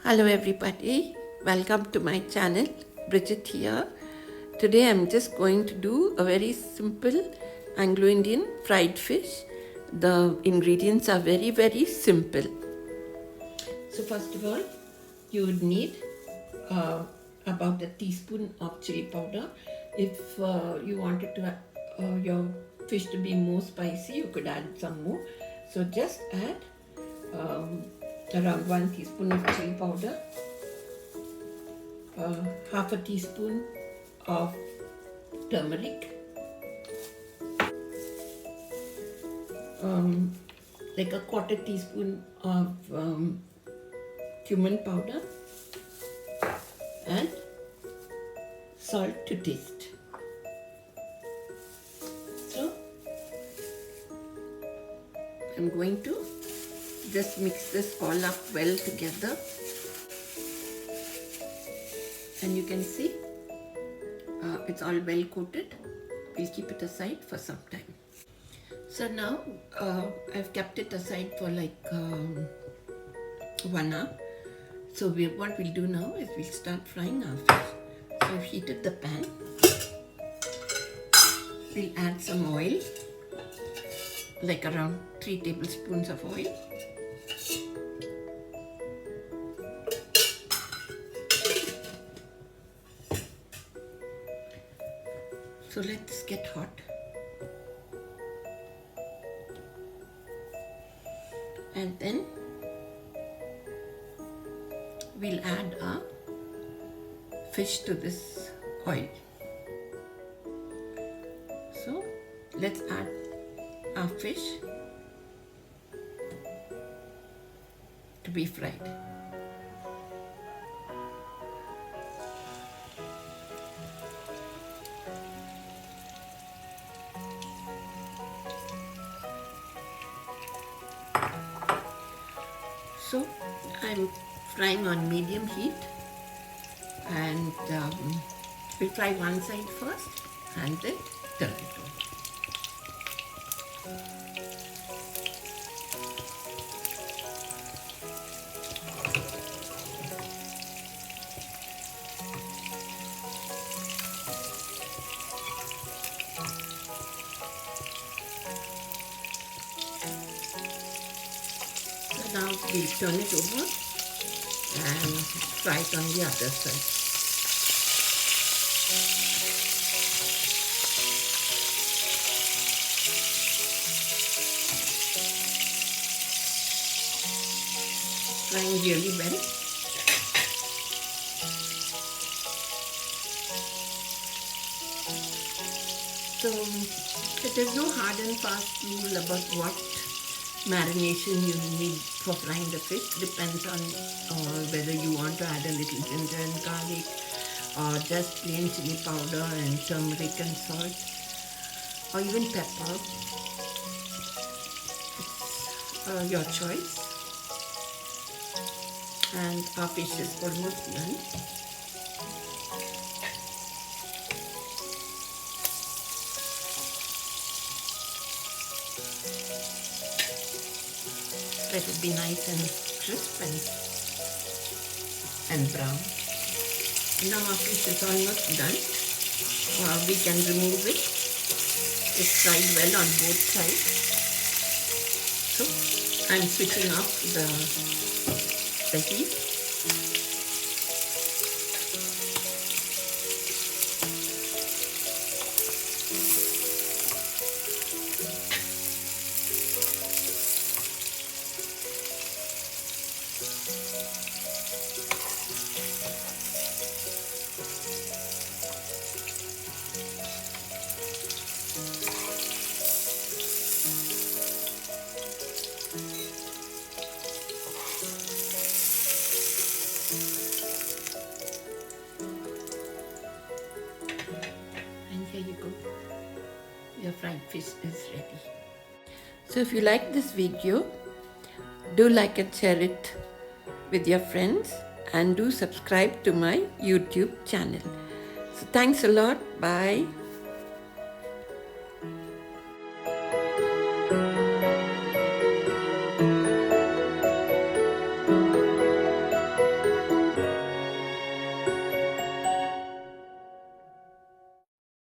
Hello everybody, welcome to my channel. Bridget here. Today I'm just going to do a very simple Anglo-Indian fried fish. The ingredients are very simple. So first of all, you would need about a teaspoon of chili powder. If you wanted to your fish to be more spicy, you could add some more. So just add around 1 teaspoon of chili powder, half a teaspoon of turmeric, like a quarter teaspoon of cumin powder, and salt to taste. So I'm going to just mix this all up well together, and you can see it's all well coated. We'll keep it aside for some time. So now I've kept it aside for like 1 hour. So what we'll do now is we'll start frying our fish. So I've heated the pan. We'll add some oil, like around 3 tablespoons of oil. So let's get hot. And then we'll add our fish to this oil. So let's add our fish to be fried. So I'm frying on medium heat, and we'll fry one side first and then turn it over. Now we'll turn it over and fry it on the other side. Frying really well. So there's no hard and fast rule about what marination you need for frying the fish. Depends on whether you want to add a little ginger and garlic, or just plain chili powder and turmeric and salt, or even pepper. It's your choice. And our fish is almost done. Let it be nice and crisp and brown. Now our fish is almost done. We can remove it. It's fried well on both sides. So I'm switching off the heat. Here you go. Your fried fish is ready. So if you like this video, do like and share it with your friends, and do subscribe to my YouTube channel. So thanks a lot. Bye.